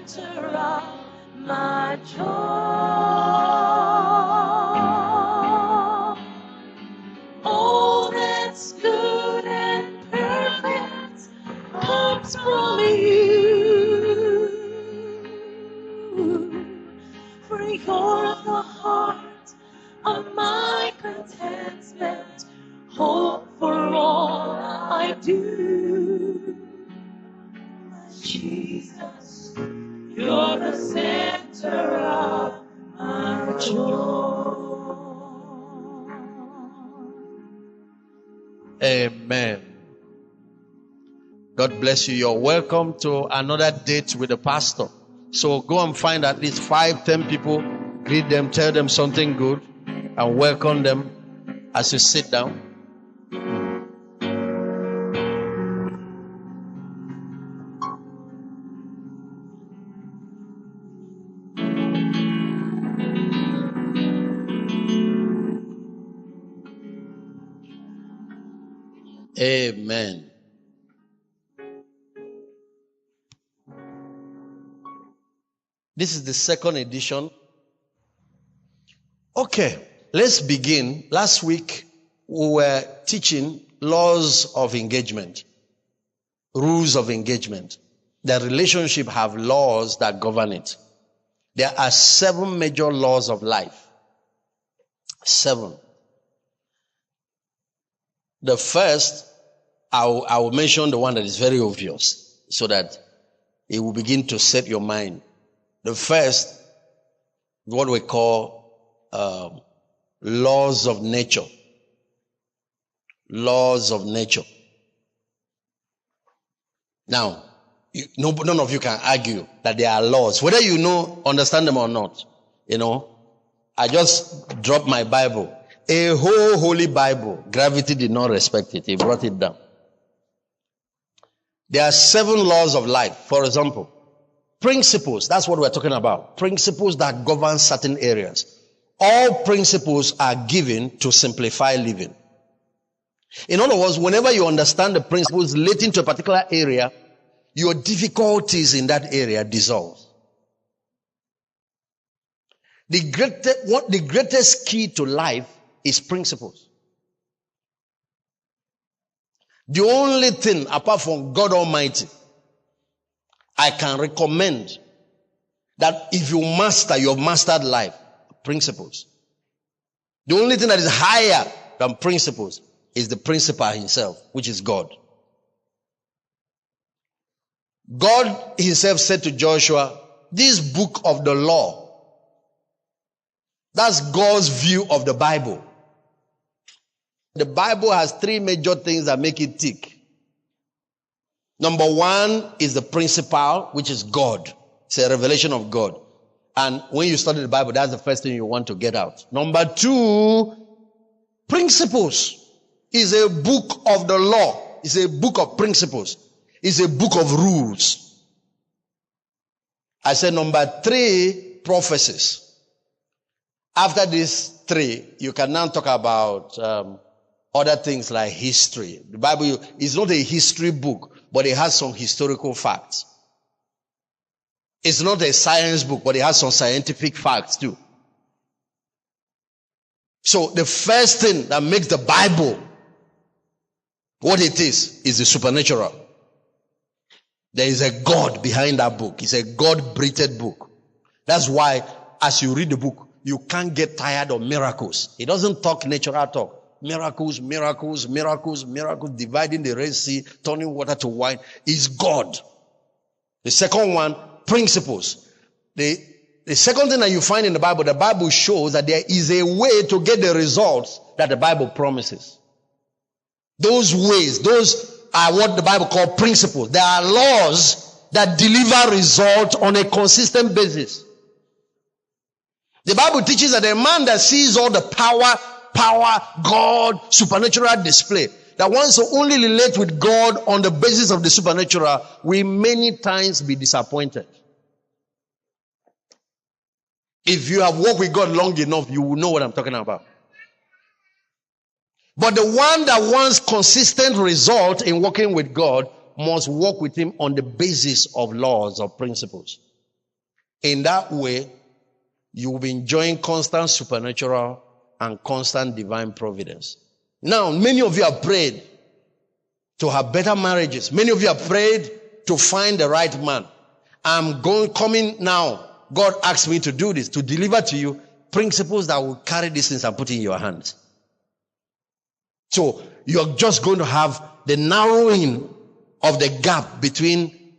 center of my joy. All that's good and perfect comes from you. For you're the heart of my contentment, hope for all I do. Jesus, you're the center of my joy. Amen. God bless you. You're welcome to another date with the pastor. So go and find at least 5-10 people, greet them, tell them something good, and welcome them as you sit down. Amen. This is the second edition. Okay, let's begin. Last week, we were teaching laws of engagement, rules of engagement. The relationship have laws that govern it. There are 7 major laws of life. 7. The first, I will mention the one that is very obvious so that it will begin to set your mind. The first, what we call laws of nature. Laws of nature. Now, none of you can argue that there are laws, whether you understand them or not. I just dropped my Bible. A whole holy Bible. Gravity did not respect it. He brought it down. There are 7 laws of life. For example, principles. That's what we're talking about. Principles that govern certain areas. All principles are given to simplify living. In other words, whenever you understand the principles relating to a particular area, your difficulties in that area dissolve. The greatest key to life is principles. The only thing apart from God Almighty I can recommend that if you master, you have mastered life, principles. The only thing that is higher than principles is the principal himself, which is God. God himself said to Joshua, this book of the law, that's God's view of the Bible. The Bible has 3 major things that make it tick. Number 1 is the principle, which is God. It's a revelation of God. And when you study the Bible, that's the first thing you want to get out. Number 2, principles is a book of the law. It's a book of principles. It's a book of rules. I said number 3, prophecies. After these 3, you can now talk about other things like history. The Bible is not a history book, but it has some historical facts. It's not a science book, but it has some scientific facts too. So the first thing that makes the Bible what it is the supernatural. There is a God behind that book. It's a God-breathed book. That's why as you read the book, you can't get tired of miracles. It doesn't talk natural talk. Miracles, miracles, miracles, miracles, dividing the Red Sea, turning water to wine, is God. The second one, principles. The second thing that you find in the Bible shows that there is a way to get the results that the Bible promises. Those ways, those are what the Bible calls principles. There are laws that deliver results on a consistent basis. The Bible teaches that a man that sees all the power, God, supernatural display, that wants to only relate with God on the basis of the supernatural, will many times be disappointed. If you have walked with God long enough, you will know what I'm talking about. But the one that wants consistent result in working with God must walk with him on the basis of laws or principles. In that way, you will be enjoying constant supernatural and constant divine providence. Now, many of you have prayed to have better marriages. Many of you have prayed to find the right man. Coming now. God asked me to do this, to deliver to you principles that will carry these things and put in your hands. So you're just going to have the narrowing of the gap between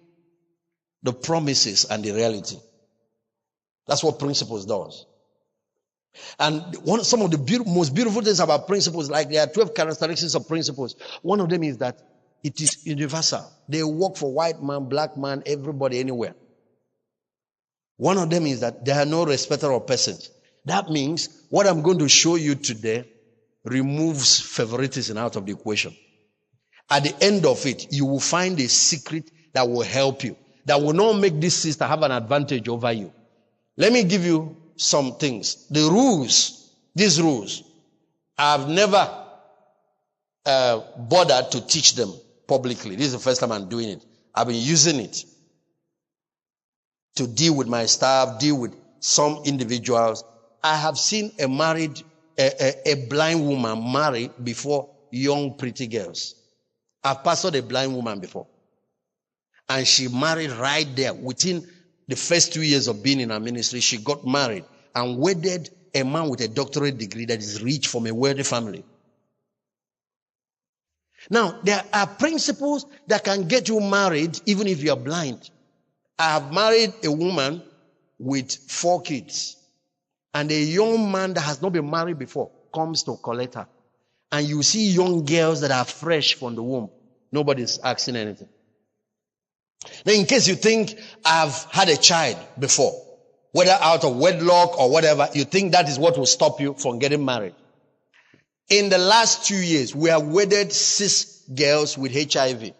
the promises and the reality. That's what principles does. And some of the most beautiful things about principles, like there are 12 characteristics of principles. One of them is that it is universal. They work for white man, black man, everybody, anywhere. One of them is that there are no respecter of persons. That means what I'm going to show you today removes favoritism out of the equation. At the end of it, you will find a secret that will help you, that will not make this sister have an advantage over you. Let me give you some things. The rules, these rules, I've never bothered to teach them publicly. This is the first time I'm doing it. I've been using it to deal with my staff, deal with some individuals. I have seen a blind woman marry before young pretty girls. I've pastored a blind woman before. And she married right there. Within the first 2 years of being in her ministry, she got married and wedded a man with a doctorate degree that is rich from a wealthy family. Now, there are principles that can get you married even if you are blind. I have married a woman with 4 kids. And a young man that has not been married before comes to collect her. And you see young girls that are fresh from the womb. Nobody's asking anything. Now, in case you think I've had a child before, whether out of wedlock or whatever, you think that is what will stop you from getting married. In the last 2 years, we have wedded 6 girls with HIV.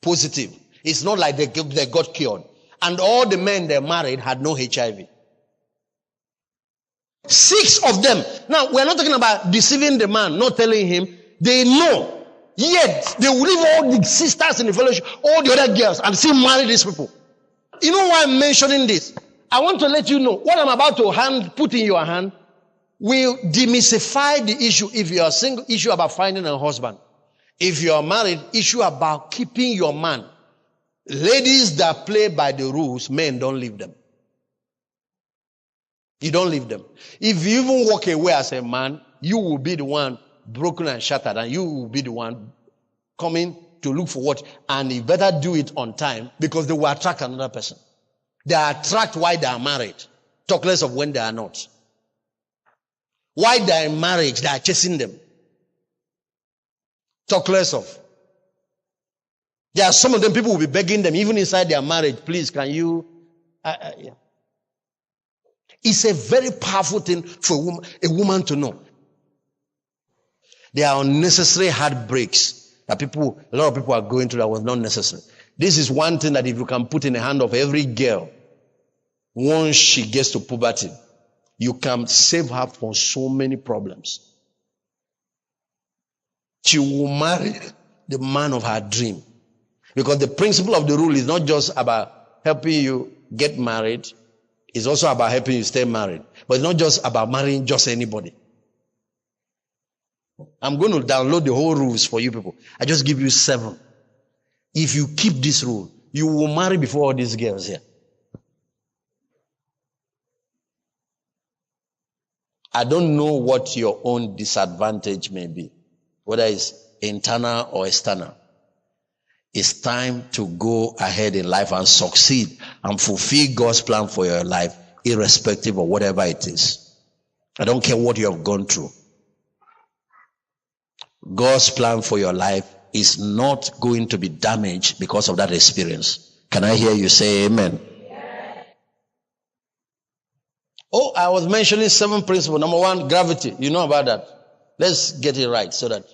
Positive. It's not like they got cured. And all the men they married had no HIV. 6 of them. Now, we're not talking about deceiving the man, not telling him. They know. Yet, they will leave all the sisters in the fellowship, all the other girls, and still marry these people. You know why I'm mentioning this? I want to let you know, what I'm about to put in your hand will demystify the issue. If you are single, issue about finding a husband. If you are married, issue about keeping your man. Ladies that play by the rules, men don't leave them. You don't leave them. If you even walk away as a man, you will be the one broken and shattered, and you will be the one coming to look for what. And you better do it on time, because they will attract another person. They attract why they are married. Talk less of when they are not. Why they are in marriage, they are chasing them. Talk less of. There are some of them, people will be begging them, even inside their marriage, please, can you? Yeah. It's a very powerful thing for a woman to know. There are unnecessary heartbreaks that a lot of people are going through that was not necessary. This is one thing that if you can put in the hand of every girl, once she gets to puberty, you can save her from so many problems. She will marry the man of her dream. Because the principle of the rule is not just about helping you get married. It's also about helping you stay married. But it's not just about marrying just anybody. I'm going to download the whole rules for you people. I just give you 7. If you keep this rule, you will marry before all these girls here. I don't know what your own disadvantage may be, whether it's internal or external. It's time to go ahead in life and succeed and fulfill God's plan for your life, irrespective of whatever it is. I don't care what you have gone through. God's plan for your life is not going to be damaged because of that experience. Can I hear you say amen? Yeah. Oh, I was mentioning 7 principles. Number 1, gravity. You know about that. Let's get it right so that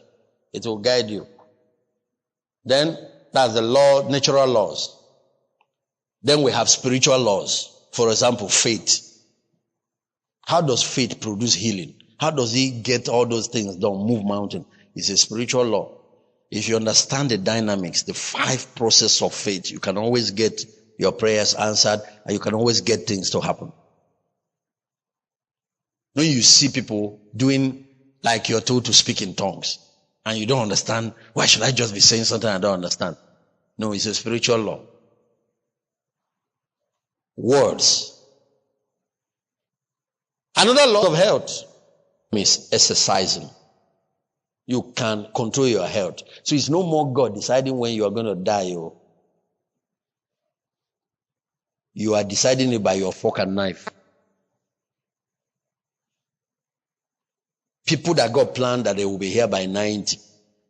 it will guide you. Then, that's the law, natural laws. Then we have spiritual laws. For example, faith. How does faith produce healing? How does it get all those things done, move mountain? It's a spiritual law. If you understand the dynamics, the 5 process of faith, you can always get your prayers answered, and you can always get things to happen. When you see people doing like you're told to speak in tongues, and you don't understand, why should I just be saying something I don't understand? No, it's a spiritual law. Words. Another law of health is exercising. You can control your health. So it's no more God deciding when you are going to die. You are deciding it by your fork and knife. People that God planned that they will be here by 90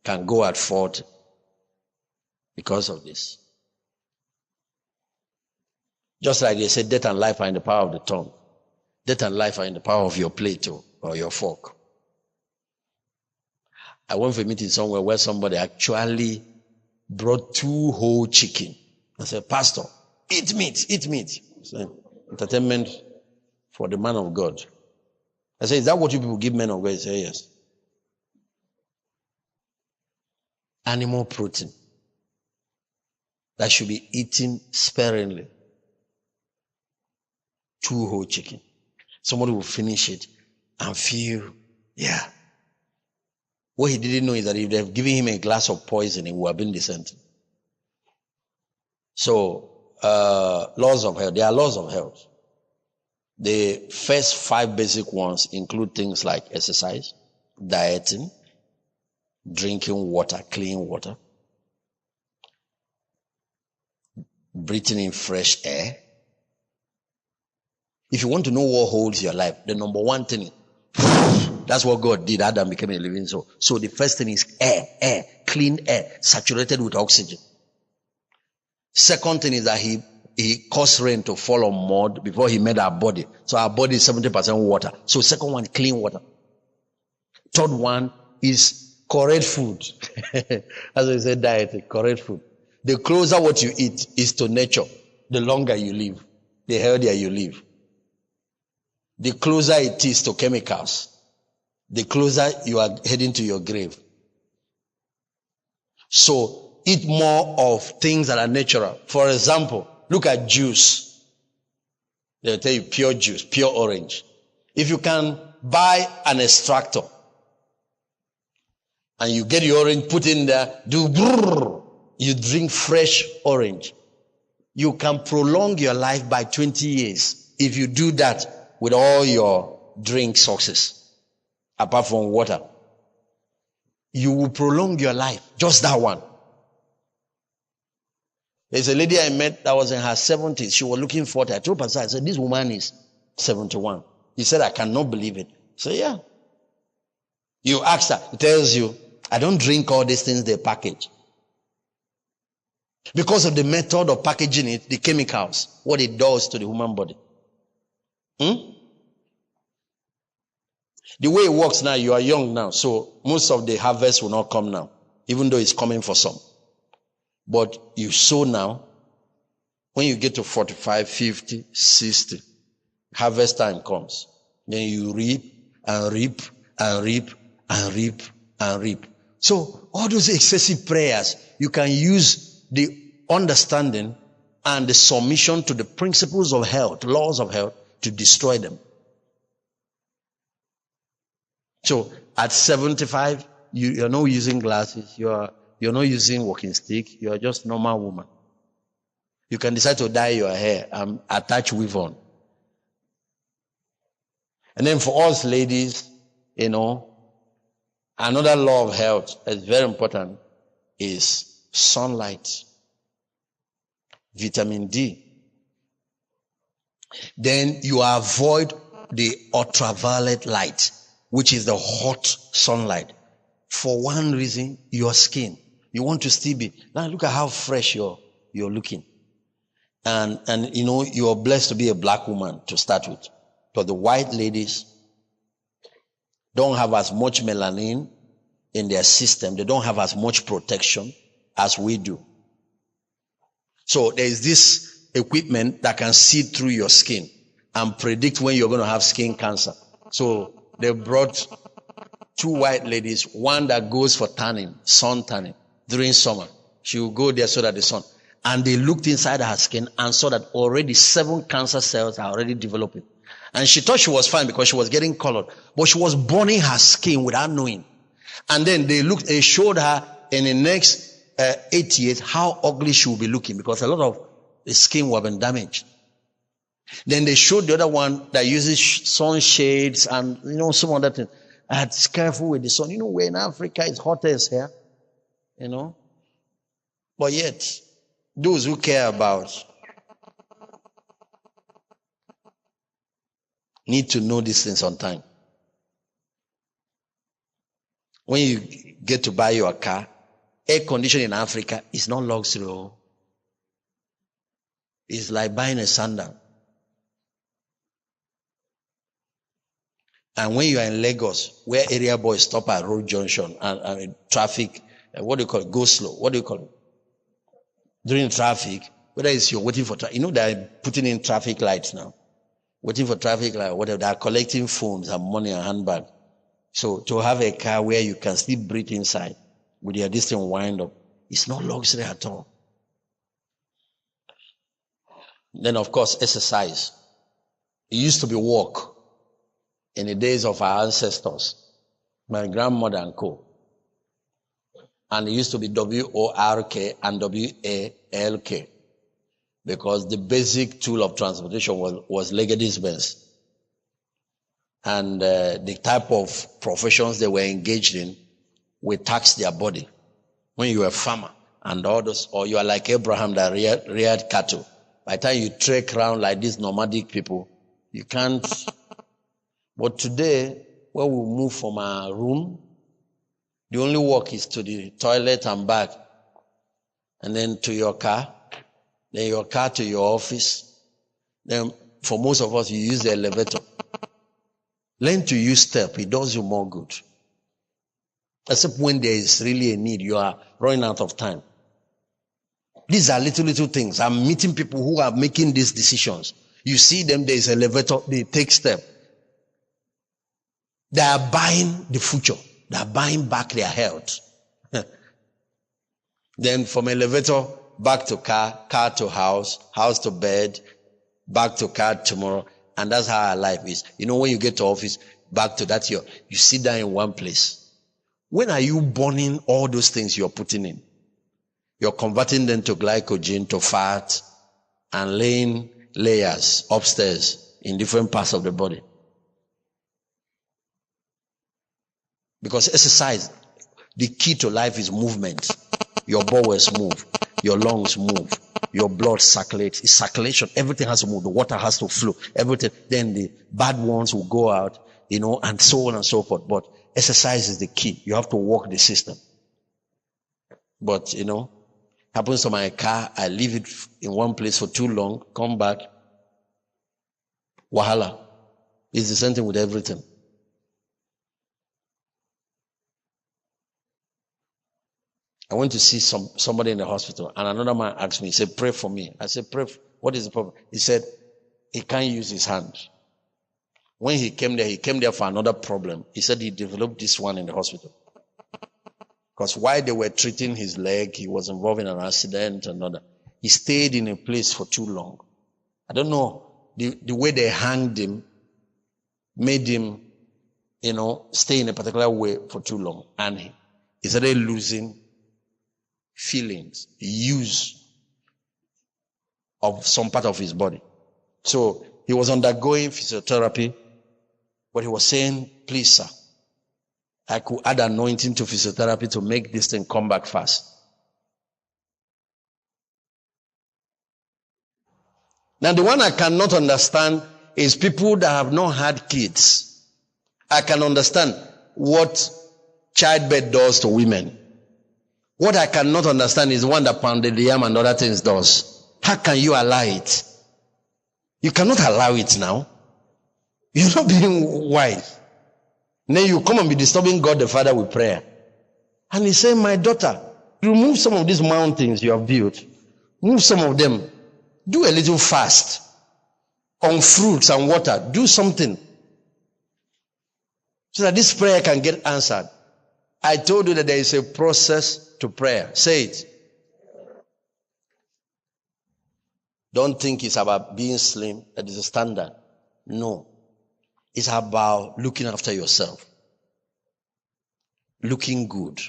can go at 40 because of this. Just like they said, death and life are in the power of the tongue. Death and life are in the power of your plate or your fork. I went for a meeting somewhere where somebody actually brought 2 whole chicken. I said, Pastor, eat meat, eat meat. So, entertainment for the man of God. I said, is that what you people give men of God? He said, yes. Animal protein that should be eaten sparingly. 2 whole chicken. Somebody will finish it and feel, yeah. What he didn't know is that if they've given him a glass of poison, he would have been decent. So, laws of health. There are laws of health. The first 5 basic ones include things like exercise, dieting, drinking water, clean water, breathing in fresh air. If you want to know what holds your life, the number one thing is, that's what God did. Adam became a living soul. So the first thing is air, clean air, saturated with oxygen. Second thing is that he caused rain to fall on mud before he made our body. So our body is 70% water. So second one, clean water. Third one is correct food. As I said, diet, correct food. The closer what you eat is to nature, the longer you live, the healthier you live. The closer it is to chemicals, the closer you are heading to your grave. So eat more of things that are natural. For example, look at juice. They'll tell you pure juice, pure orange. If you can buy an extractor and you get your orange, put in there, you drink fresh orange. You can prolong your life by 20 years if you do that with all your drink sources, apart from water. You will prolong your life, just that one. There's a lady I met that was in her 70s. She was looking 40. I told Pastor, I said, this woman is 71. He said, I cannot believe it. So yeah. You ask her, it tells you, I don't drink all these things they package. Because of the method of packaging it, the chemicals, what it does to the human body. The way it works now, you are young now, so most of the harvest will not come now, even though it's coming for some. But you sow now, when you get to 45, 50, 60, harvest time comes. Then you reap and reap and reap and reap and reap. So all those excessive prayers, you can use the understanding and the submission to the principles of health, laws of health, to destroy them. So at 75, you're not using glasses, you're not using walking stick, you're just normal woman. You can decide to dye your hair and attach weave on. And then for us ladies, another law of health that's very important is sunlight, vitamin D. Then you avoid the ultraviolet light, which is the hot sunlight. For one reason, your skin. You want to still be. Now look at how fresh you're looking. And you are blessed to be a black woman to start with. But the white ladies don't have as much melanin in their system. They don't have as much protection as we do. So there is this equipment that can see through your skin and predict when you're going to have skin cancer. So they brought 2 white ladies, one that goes for tanning, sun tanning during summer. She will go there so that the sun. And they looked inside her skin and saw that already 7 cancer cells are already developing. And she thought she was fine because she was getting colored. But she was burning her skin without knowing. And then they showed her in the next 8 years how ugly she will be looking, because a lot of the skin will have been damaged. Then they showed the other one that uses sunshades and some other things. I had to be careful with the sun. We're in Africa, it's hottest here. But yet, those who care about need to know these things on time. When you get to buy your car, air conditioning in Africa is not luxury. It's like buying a sandal. And when you are in Lagos, where area boys stop at road junction and traffic, what do you call it? Go slow. What do you call it? During traffic, whether it's you're waiting for traffic, they're putting in traffic lights now. Waiting for traffic light, whatever. They're collecting phones and money and handbag. So to have a car where you can still breathe inside with your distance wind up, it's not luxury at all. Then, of course, exercise. It used to be walk in the days of our ancestors, my grandmother and co. And it used to be W-O-R-K and W-A-L-K, because the basic tool of transportation was legged Benz. And the type of professions they were engaged in will tax their body. When you are a farmer and others, or you are like Abraham that reared cattle, by the time you trek around like these nomadic people, you can't. But today, when we move from our room, the only walk is to the toilet and back, and then to your car, then your car to your office. Then for most of us, you use the elevator. Learn to use step. It does you more good. Except when there is really a need, you are running out of time. These are little things. I'm meeting people who are making these decisions. You see them, there is an elevator, they take step. They are buying the future. They are buying back their health. Then from elevator, back to car, car to house, house to bed, back to car tomorrow. And that's how our life is. When you get to office, back to that, you sit down in one place. When are you burning all those things you're putting in? You're converting them to glycogen, to fat, and laying layers upstairs in different parts of the body. Because exercise, the key to life is movement. Your bowels move, your lungs move, your blood circulates. It's circulation. Everything has to move. The water has to flow. Everything. Then the bad ones will go out, and so on and so forth. But exercise is the key. You have to walk the system. But, happens to my car, I leave it in one place for too long, come back, wahala. It's the same thing with everything. I went to see somebody in the hospital, and another man asked me, he said, pray for me. I said, what is the problem? He said, he can't use his hand. When he came there for another problem. He said he developed this one in the hospital. Because while they were treating his leg, he was involved in an accident and another. He stayed in a place for too long. I don't know, the way they hanged him made him, stay in a particular way for too long. And he started losing feelings, use of some part of his body. So he was undergoing physiotherapy, but he was saying, please, sir, I could add anointing to physiotherapy to make this thing come back fast. Now, the one I cannot understand is people that have not had kids. I can understand what childbirth does to women. What I cannot understand is the one that pounded the yam and other things does. How can you allow it? You cannot allow it now. You're not being wise. Then you come and be disturbing God the Father with prayer. And he said, my daughter, remove some of these mountains you have built. Move some of them. Do a little fast on fruits and water. Do something so that this prayer can get answered. I told you that there is a process to prayer. Say it. Don't think it's about being slim. That is a standard. No. It's about looking after yourself. Looking good.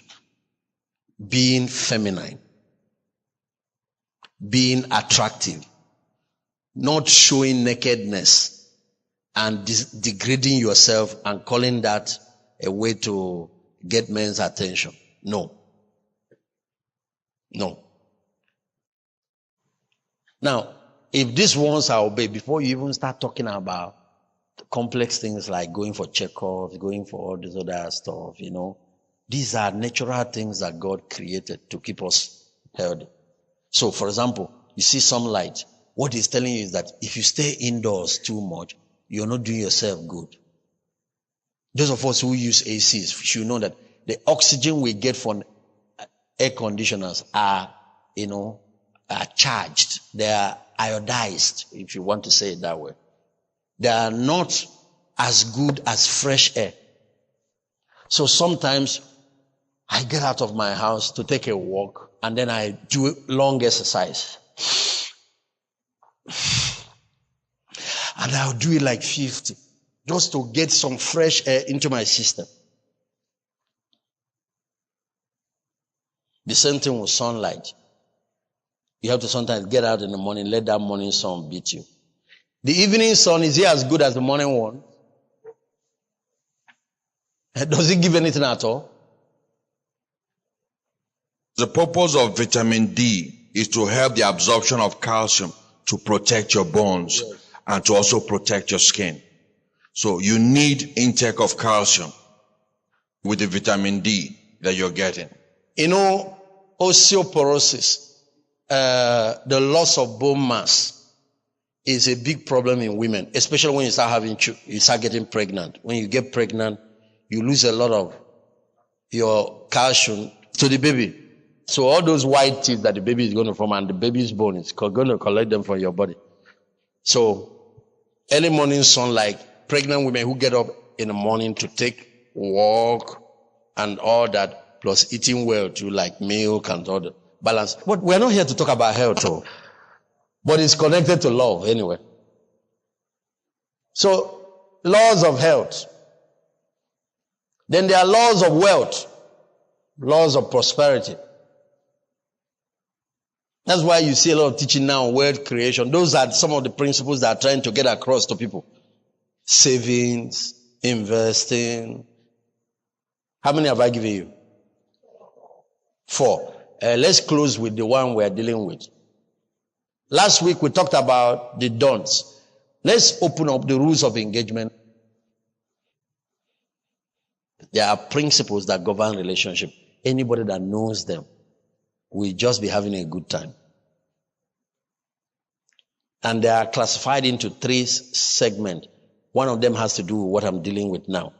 Being feminine. Being attractive. Not showing nakedness and degrading yourself and calling that a way to get men's attention. No. No. Now, if these ones are obeyed, before you even start talking about complex things like going for checkups, going for all this other stuff, these are natural things that God created to keep us healthy. So, for example, you see sunlight. What he's telling you is that if you stay indoors too much, you're not doing yourself good. Those of us who use ACs should know that the oxygen we get from air conditioners are charged. They are iodized, if you want to say it that way. They are not as good as fresh air. So sometimes I get out of my house to take a walk and then I do long exercise. And I'll do it like 50 just to get some fresh air into my system. The same thing with sunlight. You have to sometimes get out in the morning, let that morning sun beat you. The evening sun, is it as good as the morning one? Does it give anything at all? The purpose of vitamin D is to help the absorption of calcium to protect your bones, yes, and to also protect your skin. So you need intake of calcium with the vitamin D that you're getting. Osteoporosis, the loss of bone mass, is a big problem in women, especially when you start getting pregnant. When you get pregnant, you lose a lot of your calcium to the baby. So all those white teeth that the baby is going to form and the baby's bone is going to collect them from your body. So early morning sunlight, pregnant women who get up in the morning to take walk and all that, plus eating well too, like milk and all the balance. But we're not here to talk about health, but it's connected to love anyway. So laws of health. Then there are laws of wealth, laws of prosperity. That's why you see a lot of teaching now on wealth creation. Those are some of the principles that are trying to get across to people. Savings, investing. How many have I given you? 4. Let's close with the one we're dealing with. Last week we talked about the don'ts. Let's open up the rules of engagement. There are principles that govern relationship. Anybody that knows them will just be having a good time. And they are classified into 3 segments. One of them has to do with what I'm dealing with now.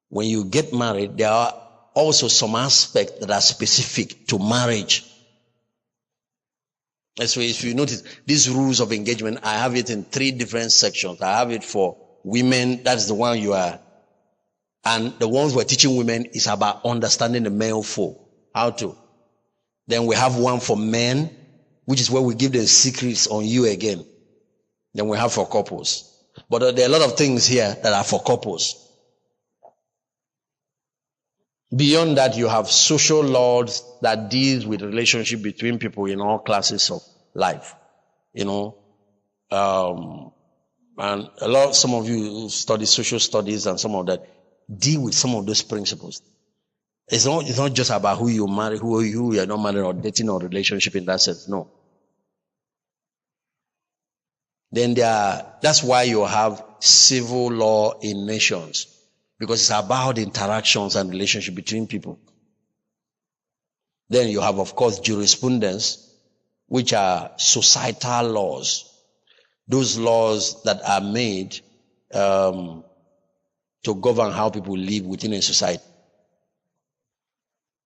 When you get married, there are also some aspects that are specific to marriage. So if you notice, these rules of engagement, I have it in 3 different sections. I have it for women, that's the one you are. And the ones we're teaching women is about understanding the male foe. How to. Then we have one for men, which is where we give them secrets on you again. Then we have for couples. But there are a lot of things here that are for couples. Beyond that, you have social laws that deals with relationship between people in all classes of life. And some of you who study social studies and some of that deal with some of those principles. It's not just about who you marry, who you are not married or dating or relationship in that sense. No. Then that's why you have civil law in nations, because it's about interactions and relationship between people. Then you have, of course, jurisprudence, which are societal laws. Those laws that are made to govern how people live within a society.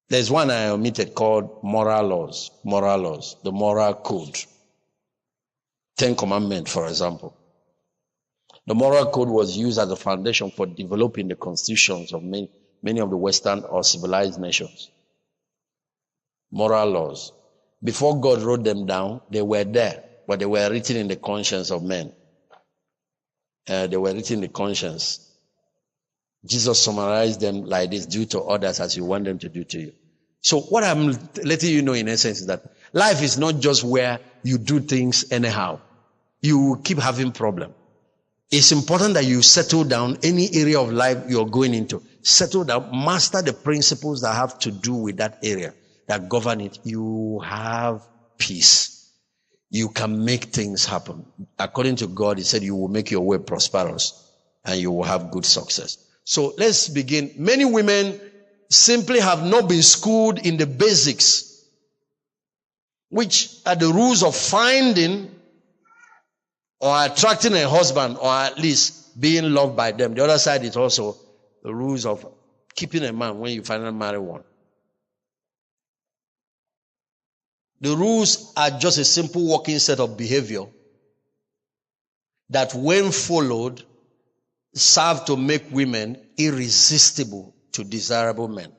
There's one I omitted called moral laws, the moral code. 10 Commandments, for example. The moral code was used as a foundation for developing the constitutions of many of the Western or civilized nations. Moral laws. Before God wrote them down, they were there. but they were written in the conscience of men. They were written in the conscience. Jesus summarized them like this: do to others as you want them to do to you. So what I'm letting you know in essence is that life is not just where you do things anyhow. You will keep having problems. It's important that you settle down any area of life you're going into. Settle down, master the principles that have to do with that area, that govern it. You have peace. You can make things happen. According to God, he said you will make your way prosperous and you will have good success. So let's begin. Many women simply have not been schooled in the basics, which are the rules of finding or attracting a husband, or at least being loved by them. The other side is also the rules of keeping a man when you finally marry one. The rules are just a simple working set of behavior that, when followed, serve to make women irresistible to desirable men.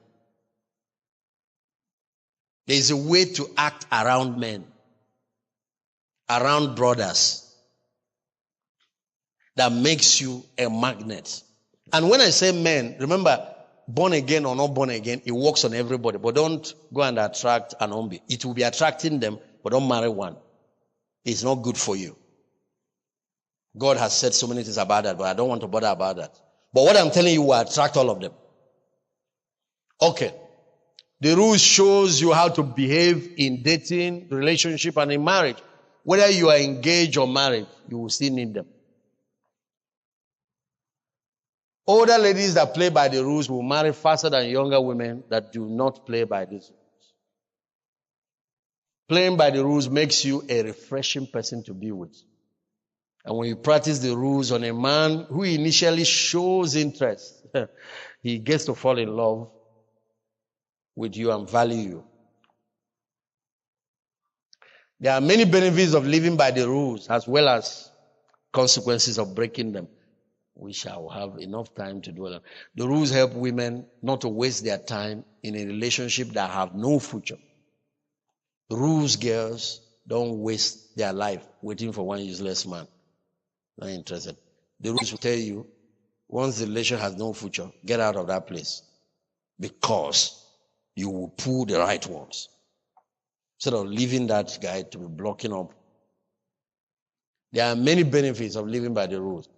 There is a way to act around men, around brothers, that makes you a magnet. And when I say men, remember, born again or not born again, it works on everybody. But don't go and attract an unbe. It will be attracting them, but don't marry one. It's not good for you. God has said so many things about that, but I don't want to bother about that. But what I'm telling you will attract all of them. Okay. The rules shows you how to behave in dating, relationship, and in marriage. Whether you are engaged or married, you will still need them. Older ladies that play by the rules will marry faster than younger women that do not play by these rules. Playing by the rules makes you a refreshing person to be with. And when you practice the rules on a man who initially shows interest, he gets to fall in love with you and value you. There are many benefits of living by the rules as well as consequences of breaking them. We shall have enough time to dwell on. The rules help women not to waste their time in a relationship that have no future. Rules girls don't waste their life waiting for one useless man. Not interested. The rules will tell you, once the relation has no future, get out of that place, because you will pull the right ones instead of leaving that guy to be blocking up. There are many benefits of living by the rules.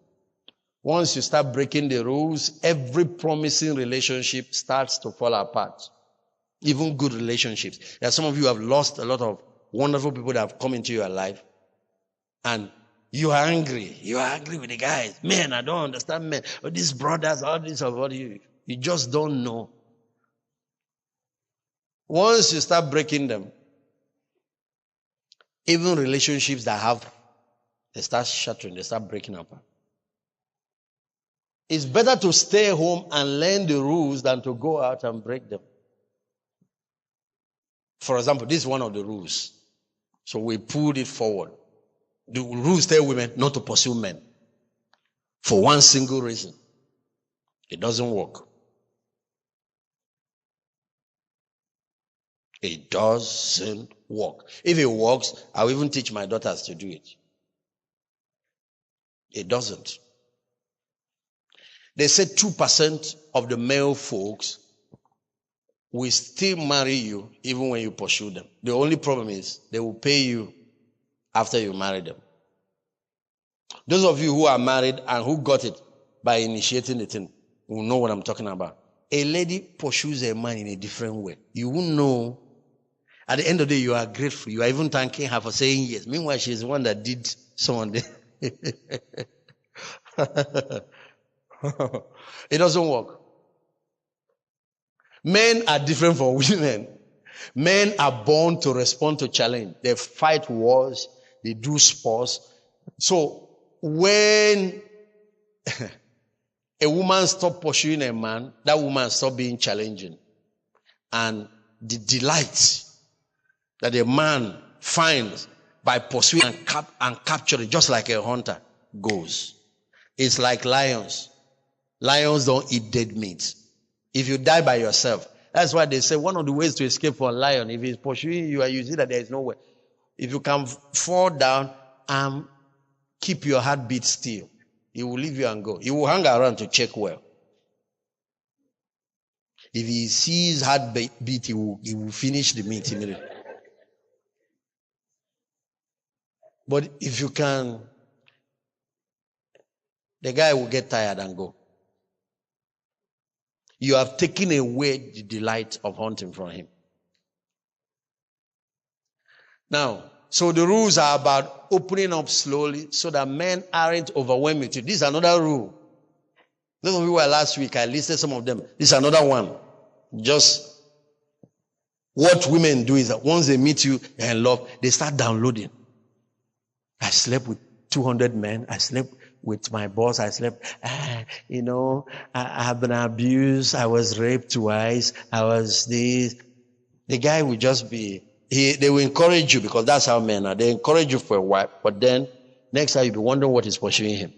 Once you start breaking the rules, every promising relationship starts to fall apart. Even good relationships. There are some of you who have lost a lot of wonderful people that have come into your life, and you are angry. You are angry with the guys. Man, I don't understand men. Or these brothers, all this, or what you just don't know. Once you start breaking them, even relationships they start shattering, they start breaking apart. It's better to stay home and learn the rules than to go out and break them. For example, this is one of the rules. So we pulled it forward. The rules tell women not to pursue men for one single reason. It doesn't work. It doesn't work. If it works, I'll even teach my daughters to do it. It doesn't. They said 2% of the male folks will still marry you even when you pursue them. The only problem is they will pay you after you marry them. Those of you who are married and who got it by initiating the thing will know what I'm talking about. A lady pursues a man in a different way. You won't know. At the end of the day, you are grateful. You are even thanking her for saying yes. Meanwhile, she's the one that did someone. It doesn't work. Men are different from women. Men are born to respond to challenge. They fight wars. They do sports. So when a woman stops pursuing a man, that woman stops being challenging. And the delight that a man finds by pursuing and capturing, just like a hunter, goes. It's like lions. Lions don't eat dead meat. If you die by yourself, that's why they say one of the ways to escape from a lion, if he's pursuing you and you see that there is no way, If you can fall down and keep your heartbeat still, he will leave you and go. He will hang around to check well. If he sees heartbeat, he will finish the meat immediately. But if you can, the guy will get tired and go. You have taken away the delight of hunting from him. Now, so the rules are about opening up slowly so that men aren't overwhelmed with you. This is another rule. Those of you who were last week, I listed some of them. This is another one. Just what women do is that once they meet you and love, they start downloading. I slept with 200 men. I slept with my boss. I slept, I have been abused. I was raped twice. I was this. The guy will just be, they will encourage you because that's how men are. They encourage you for a while, but then next time you'll be wondering what is pursuing him.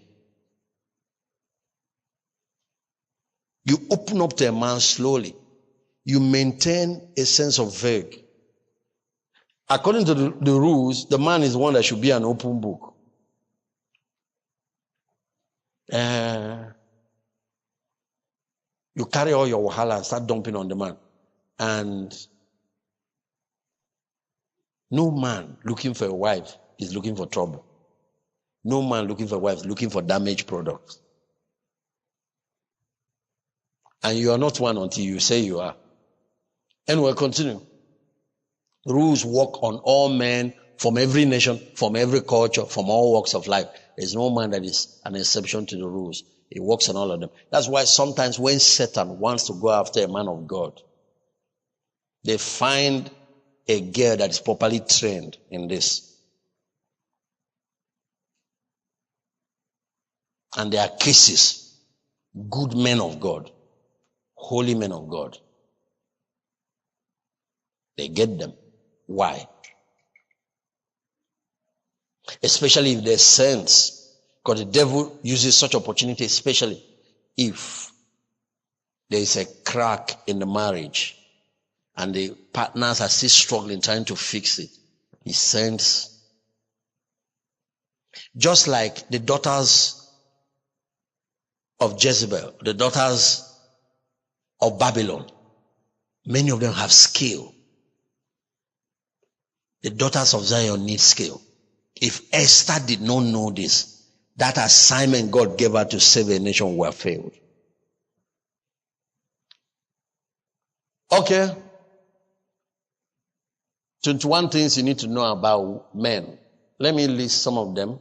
You open up to a man slowly. You maintain a sense of vague. According to the rules, the man is one that should be an open book. You carry all your wahala and start dumping on the man. And no man looking for a wife is looking for trouble. No man looking for a wife is looking for damaged products. And you are not one until you say you are. And we'll continue. Rules work on all men from every nation, from every culture, from all walks of life. There's no man that is an exception to the rules. It works on all of them. That's why sometimes when Satan wants to go after a man of God, they find a girl that is properly trained in this. And there are cases, good men of God, holy men of God. They get them. Why? Especially if there's sense. Because the devil uses such opportunity, especially if there is a crack in the marriage and the partners are still struggling, trying to fix it. He sends. Just like the daughters of Jezebel, the daughters of Babylon, many of them have skill. The daughters of Zion need skill. If Esther did not know this, that assignment God gave her to save a nation would have failed. Okay. 21 things you need to know about men. Let me list some of them.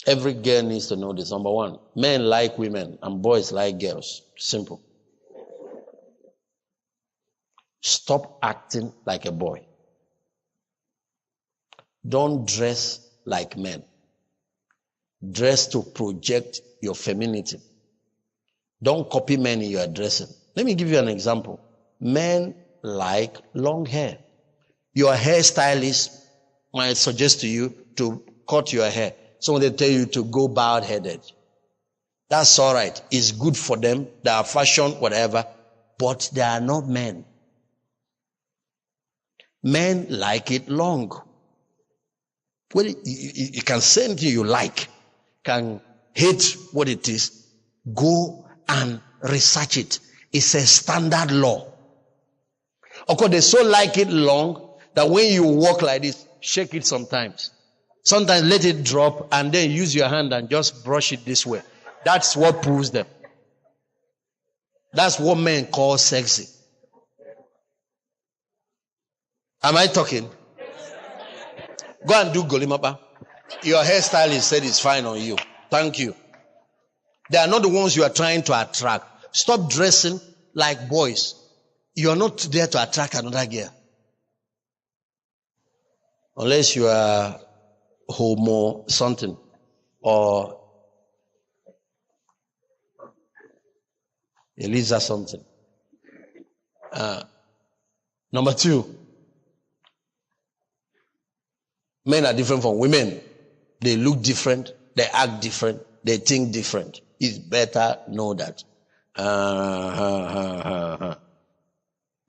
Every girl needs to know this. Number one, men like women and boys like girls. Simple. Stop acting like a boy. Don't dress like men. Dress to project your femininity. Don't copy men in your dressing. Let me give you an example. Men like long hair. Your hairstylist might suggest to you to cut your hair. Someone they tell you to go bald-headed. That's all right. It's good for them. They are fashion, whatever. But they are not men. Men like it long. Well, you can say anything you like, can hate what it is, go and research it. It's a standard law. Of course, they so like it long that when you walk like this, shake it sometimes. Sometimes let it drop and then use your hand and just brush it this way. That's what proves them. That's what men call sexy. Am I talking? Go and do golimapa. Your hairstylist said it's fine on you. Thank you. They are not the ones you are trying to attract. Stop dressing like boys. You are not there to attract another girl. Unless you are homo something or Eliza something. Number two. Men are different from women. They look different. They act different. They think different. It's better know that.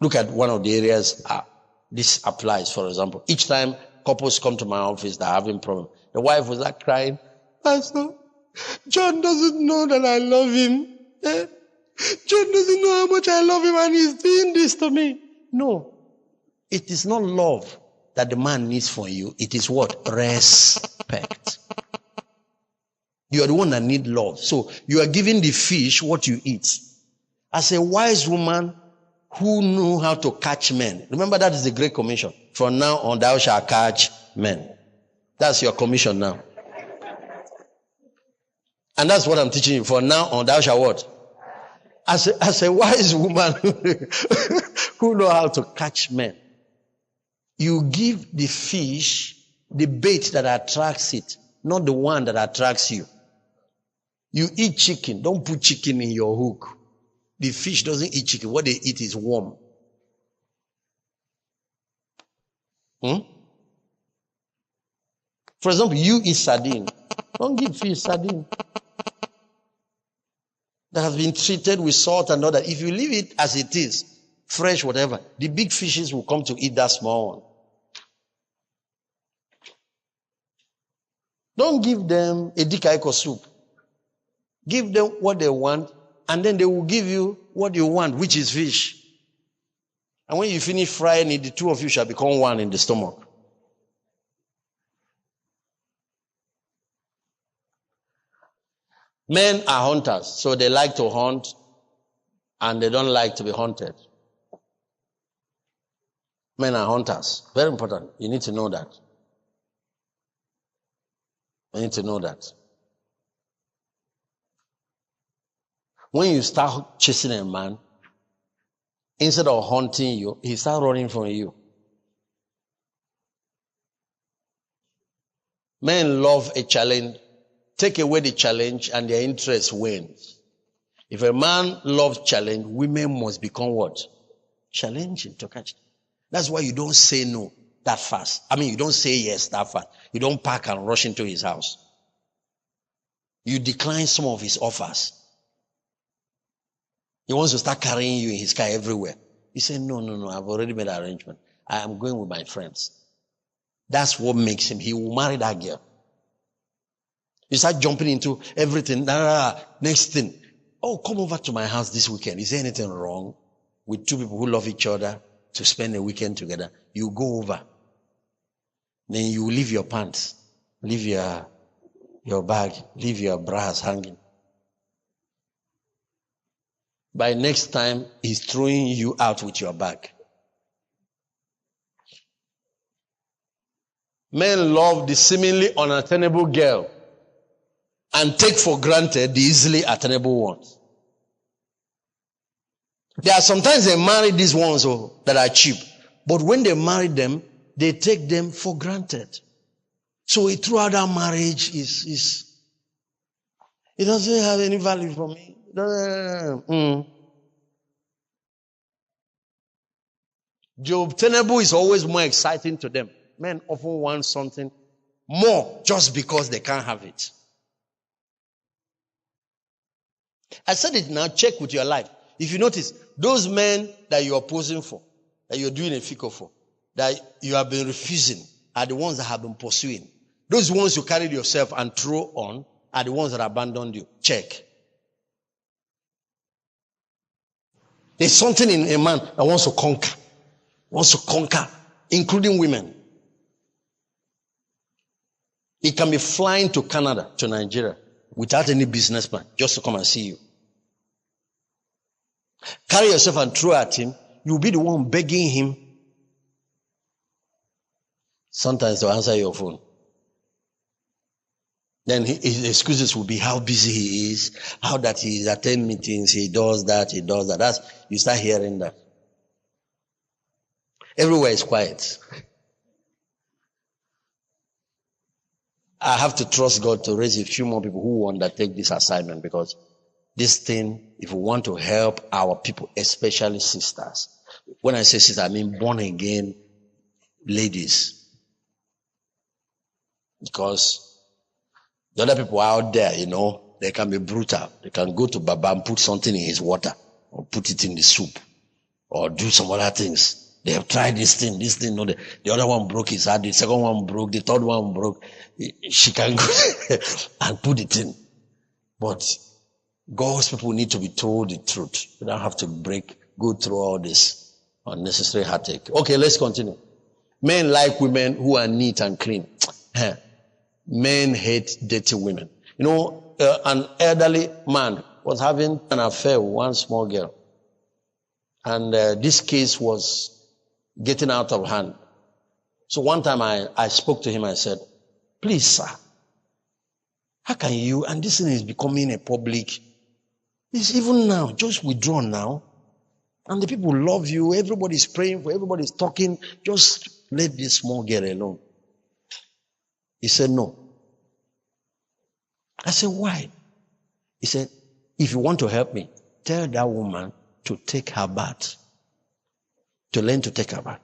Look at one of the areas this applies, for example. Each time couples come to my office that are having problems. The wife was like crying, Pastor, John doesn't know that I love him. John doesn't know how much I love him and he's doing this to me. No. It is not love that the man needs from you. It is what? Respect. You are the one that need love. So you are giving the fish what you eat. As a wise woman who knew how to catch men. Remember, that is the Great Commission. From now on, thou shalt catch men. That's your commission now. And that's what I'm teaching you. From now on, thou shalt what? As a wise woman who know how to catch men, you give the fish the bait that attracts it, not the one that attracts you. You eat chicken. Don't put chicken in your hook. The fish doesn't eat chicken. What they eat is worm. For example, you eat sardine. Don't give fish sardine that has been treated with salt and all that. If you leave it as it is, fresh, whatever, the big fishes will come to eat that small one. Don't give them a dikaiko soup. Give them what they want, and then they will give you what you want, which is fish. And when you finish frying it, the two of you shall become one in the stomach. Men are hunters, so they like to hunt, and they don't like to be hunted. Men are hunters. Very important. You need to know that. You need to know that. When you start chasing a man, instead of hunting you, he starts running from you. Men love a challenge. Take away the challenge and their interest wanes. If a man loves challenge, women must become what? Challenging to catch. That's why you don't say no that fast. I mean, you don't say yes that fast. You don't pack and rush into his house. You decline some of his offers. He wants to start carrying you in his car everywhere. You say, no, I've already made an arrangement. I am going with my friends. That's what makes him. He will marry that girl. You start jumping into everything. Next thing. Oh, come over to my house this weekend. Is there anything wrong with two people who love each other to spend a weekend together? You go over. Then you leave your pants. Leave your bag. Leave your bras hanging. By next time, he's throwing you out with your bag. Men love the seemingly unattainable girl and take for granted the easily attainable ones. There are sometimes they marry these ones that are cheap, but when they marry them, they take them for granted. So throughout our marriage, it doesn't have any value for me. The obtainable is always more exciting to them. Men often want something more just because they can't have it. I said it now, check with your life. If you notice, those men that you are posing for, that you're doing a fico for, that you have been refusing, are the ones that have been pursuing. Those ones you carried yourself and throw on are the ones that abandoned you. Check. There's something in a man that wants to conquer, including women. He can be flying to Canada, to Nigeria, without any business plan, just to come and see you. Carry yourself and throw at him. You'll be the one begging him sometimes to answer your phone. Then his excuses will be how busy he is, how that he attend meetings, he does that. You start hearing that. Everywhere is quiet. I have to trust God to raise a few more people who will undertake this assignment, because this thing, if we want to help our people, especially sisters. When I say sisters, I mean born again ladies. Because the other people out there, they can be brutal. They can go to Baba and put something in his water, or put it in the soup, or do some other things. They have tried this thing, no, the other one broke his heart, the second one broke, the third one broke. She can go and put it in. But God's people need to be told the truth. You don't have to go through all this unnecessary heartache. Okay, let's continue. Men like women who are neat and clean. Men hate dirty women. You know, an elderly man was having an affair with one small girl. And this case was getting out of hand. So one time I spoke to him, I said, please, sir, how can you, and this thing is becoming a public, it's even now, just withdraw now. And the people love you, everybody's praying for, everybody's talking, just let this small girl alone. He said, no. I said, why? He said, if you want to help me, tell that woman to take her bath. To learn to take her bath.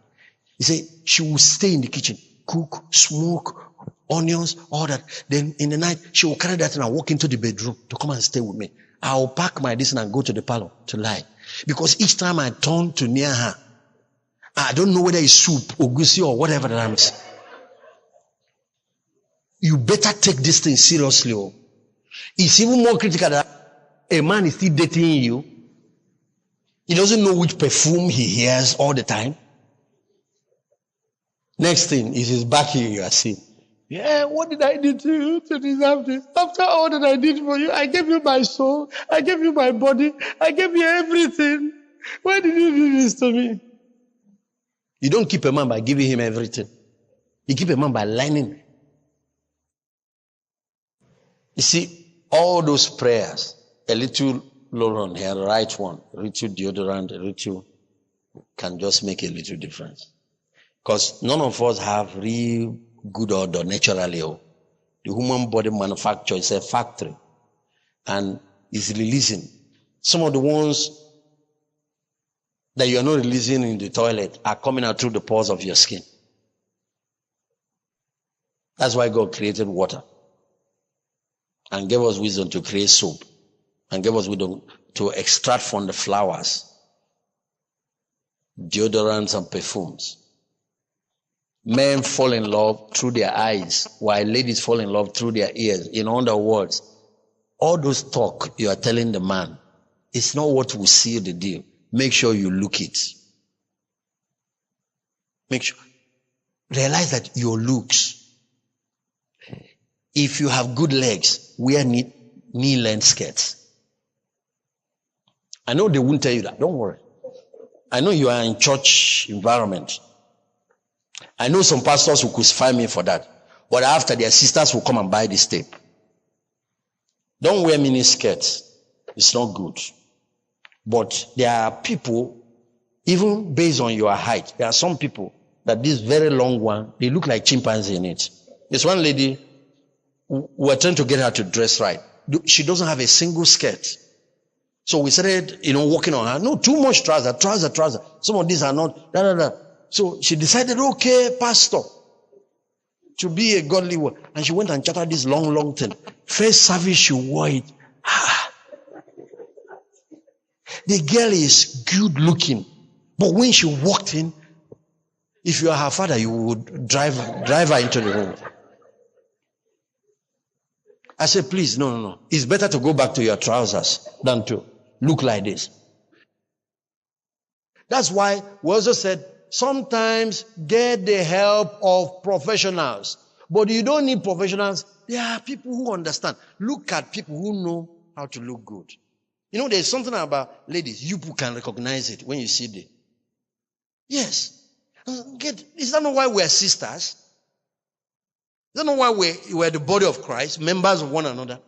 He said, she will stay in the kitchen, cook, smoke, onions, all that. Then in the night, she will carry that and walk into the bedroom to come and stay with me. I'll pack my this and go to the parlor to lie. Because each time I turn to near her, I don't know whether it's soup or goosey or whatever that I'm saying. You better take this thing seriously. Oh. It's even more critical that a man is still dating you. He doesn't know which perfume he hears all the time. Next thing is his back here you are seeing. Yeah, what did I do to you to deserve this? After all that I did for you, I gave you my soul, I gave you my body, I gave you everything. Why did you do this to me? You don't keep a man by giving him everything. You keep a man by lying. You see, all those prayers, a little Lauren here, right one, a little deodorant, a little, can just make a little difference. Because none of us have real good odor naturally. The human body manufacture is a factory and is releasing. Some of the ones that you are not releasing in the toilet are coming out through the pores of your skin. That's why God created water and gave us wisdom to create soap and gave us wisdom to extract from the flowers deodorants and perfumes. Men fall in love through their eyes, while ladies fall in love through their ears. In other words, all those talk you are telling the man, it's not what will seal the deal. Make sure you look it. Make sure. Realize that your looks. If you have good legs, wear knee-length skirts. I know they won't tell you that. Don't worry. I know you are in church environment. I know some pastors will crucify me for that. But after, their sisters will come and buy this tape. Don't wear mini skirts. It's not good. But there are people, even based on your height, there are some people that this very long one, they look like chimpanzee in it. There's one lady, we're trying to get her to dress right. She doesn't have a single skirt. So we started, working on her. No, too much trouser. Some of these are not, So she decided, okay, pastor, to be a godly one. And she went and chartered this long thing. First service, she wore it. The girl is good looking. But when she walked in, if you are her father, you would drive her into the room. I said, please, no. It's better to go back to your trousers than to look like this. That's why we also said, sometimes get the help of professionals. But you don't need professionals. There are people who understand. Look at people who know how to look good. There's something about ladies. You can recognize it when you see them. Yes. Is that not why we're sisters? Is that not why we're the body of Christ, members of one another?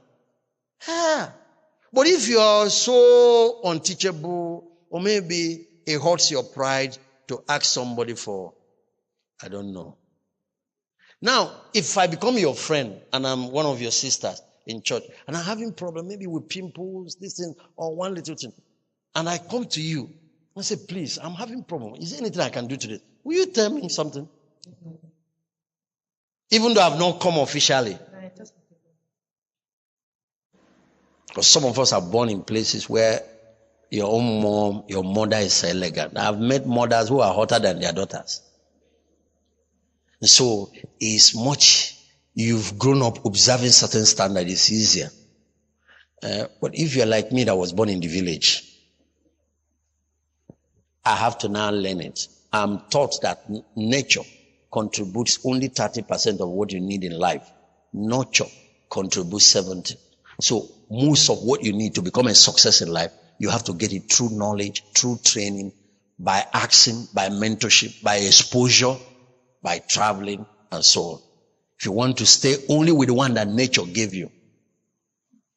But if you are so unteachable, or maybe it hurts your pride to ask somebody for, I don't know. Now, if I become your friend and I'm one of your sisters in church and I'm having problem maybe with pimples, this thing, or one little thing, and I come to you and say, please, I'm having problem. Is there anything I can do today? Will you tell me something? Even though I've not come officially. Because some of us are born in places where your own mom, your mother is elegant. I've met mothers who are hotter than their daughters. So it's much, you've grown up observing certain standards, it's easier. But if you're like me that was born in the village, I have to now learn it. I'm taught that nature contributes only 30% of what you need in life. Nurture contributes 70%. So most of what you need to become a success in life, you have to get it through knowledge, through training, by asking, by mentorship, by exposure, by traveling, and so on. If you want to stay only with the one that nature gave you,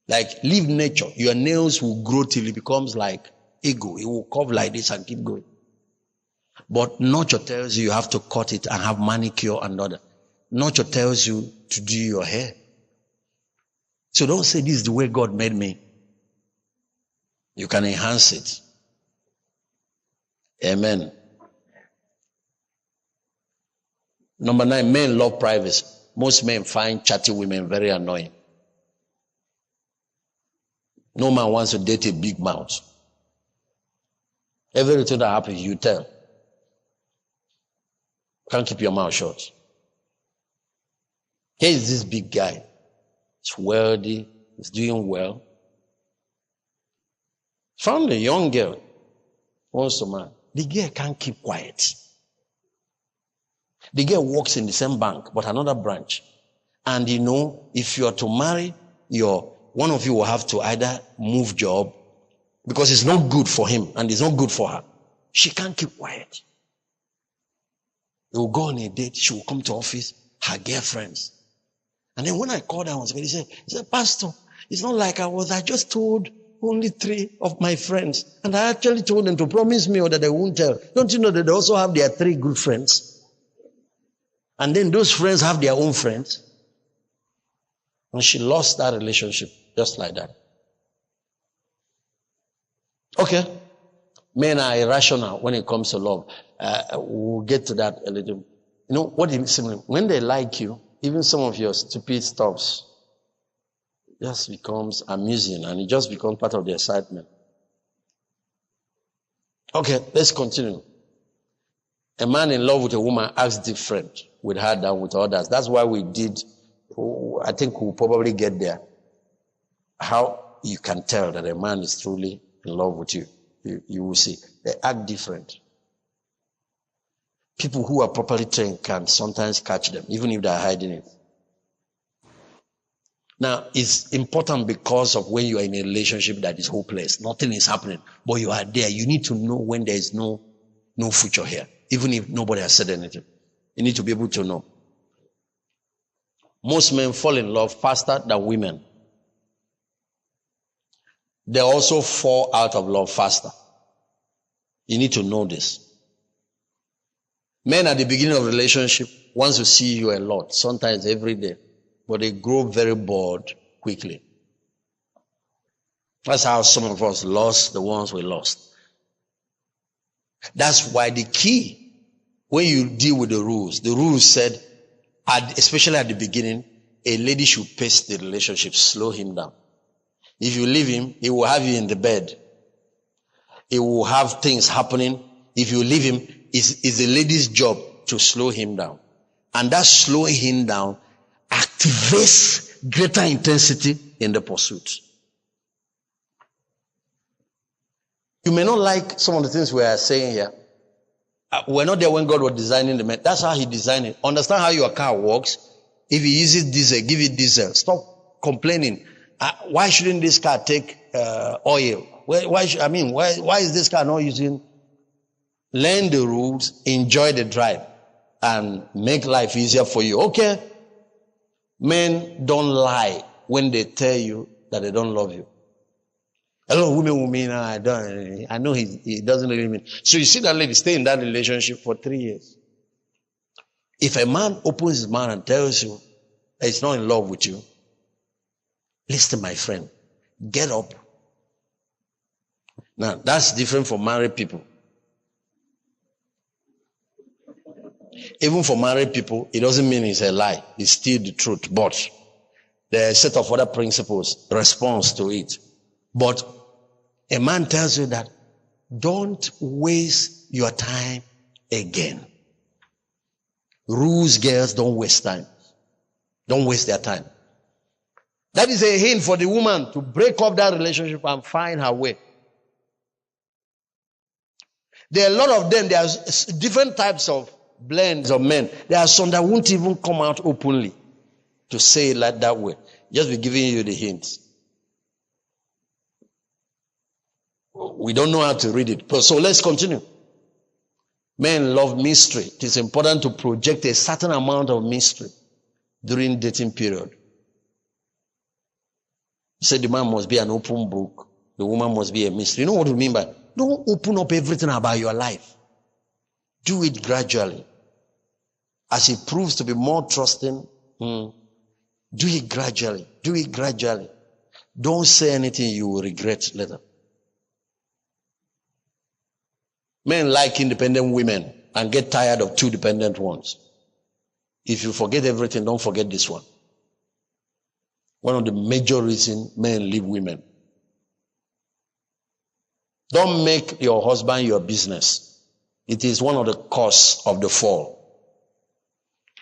like leave nature, your nails will grow till it becomes like ego. It will curve like this and keep going. But nurture tells you have to cut it and have manicure and other. Nurture tells you to do your hair. So don't say this is the way God made me. You can enhance it. Amen. Number 9, men love privacy. Most men find chatty women very annoying. No man wants to date a big mouth. Everything that happens, you tell. Can't keep your mouth shut. Here is this big guy. He's wealthy. He's doing well. Found a young girl. Wants to marry. The girl can't keep quiet. The girl works in the same bank, but another branch. And you know, if you are to marry, one of you will have to either move job because it's not good for him and it's not good for her. She can't keep quiet. They will go on a date. She will come to office, her girlfriends. And then when I called her once, he said, Pastor, it's not like I just told only 3 of my friends. And I actually told them to promise me or that they won't tell. Don't you know that they also have their 3 good friends? And then those friends have their own friends. And she lost that relationship just like that. Okay. Men are irrational when it comes to love. We'll get to that a little. You know, what is similar? When they like you, even some of your stupid stuffs just becomes amusing and it just becomes part of the excitement. Okay, let's continue. A man in love with a woman acts different with her than with others. That's why we did, I think we'll probably get there. How you can tell that a man is truly in love with you. You will see. They act different. People who are properly trained can sometimes catch them, even if they're hiding it. Now, it's important because of when you are in a relationship that is hopeless. Nothing is happening, but you are there. You need to know when there is no future here, even if nobody has said anything. You need to be able to know. Most men fall in love faster than women. They also fall out of love faster. You need to know this. Men at the beginning of a relationship want to see you a lot, sometimes every day, but they grow very bored quickly. That's how some of us lost the ones we lost. That's why the key, when you deal with the rules said, especially at the beginning, a lady should pace the relationship, slow him down. If you leave him, he will have you in the bed. He will have things happening. If you leave him, it's the lady's job to slow him down. And that slowing him down activates greater intensity in the pursuit. You may not like some of the things we are saying here. We're not there when God was designing the man. That's how he designed it. Understand how your car works. If he uses diesel, give it diesel. Stop complaining. Why shouldn't this car take oil? Why is this car not using? Learn the rules, enjoy the drive, and make life easier for you. Okay? Men don't lie when they tell you that they don't love you. A lot of women will mean, I know he doesn't really mean. So you see that lady stay in that relationship for 3 years. If a man opens his mouth and tells you that he's not in love with you, listen, my friend, get up. Now, that's different from married people. Even for married people, it doesn't mean it's a lie. It's still the truth. But there are a set of other principles, response to it. But A man tells you that don't waste your time again. Rules, girls, don't waste time. Don't waste their time. That is a hint for the woman to break up that relationship and find her way. There are a lot of them. There are different types of blends of men. There are some that won't even come out openly to say it like that way. Just be giving you the hints. We don't know how to read it. So let's continue. Men love mystery. It is important to project a certain amount of mystery during dating period. You say the man must be an open book. The woman must be a mystery. You know what we mean by don't open up everything about your life. Do it gradually. As it proves to be more trusting, do it gradually. Do it gradually. Don't say anything you will regret later. Men like independent women and get tired of two dependent ones. If you forget everything, don't forget this one. One of the major reasons men leave women. Don't make your husband your business. It is one of the causes of the fall.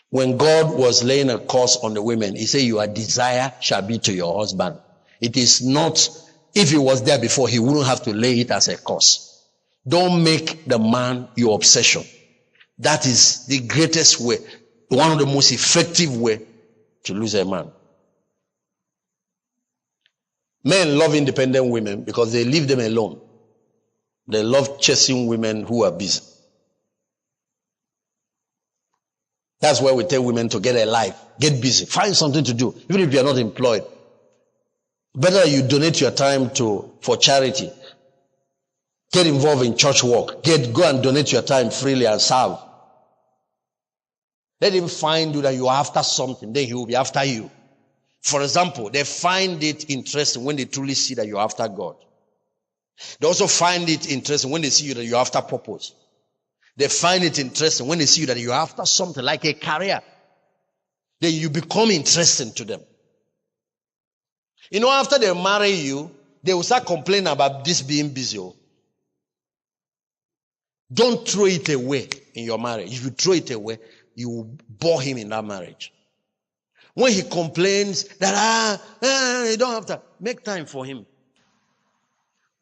When God was laying a curse on the women, he said, your desire shall be to your husband. It is not, if he was there before, he wouldn't have to lay it as a curse. Don't make the man your obsession. That is the greatest way, one of the most effective way to lose a man. Men love independent women because they leave them alone. They love chasing women who are busy. That's why we tell women to get a life, get busy, find something to do, even if you are not employed. Better you donate your time for charity. Get involved in church work. Go and donate your time freely and serve. Let him find you that you are after something, then he will be after you. For example, they find it interesting when they truly see that you're after God. They also find it interesting when they see you that you're after purpose. They find it interesting when they see you that you're after something like a career. Then you become interesting to them. You know, after they marry you, they will start complaining about this being busy. Don't throw it away in your marriage. If you throw it away, you will bore him in that marriage. When he complains that, you don't have to, make time for him.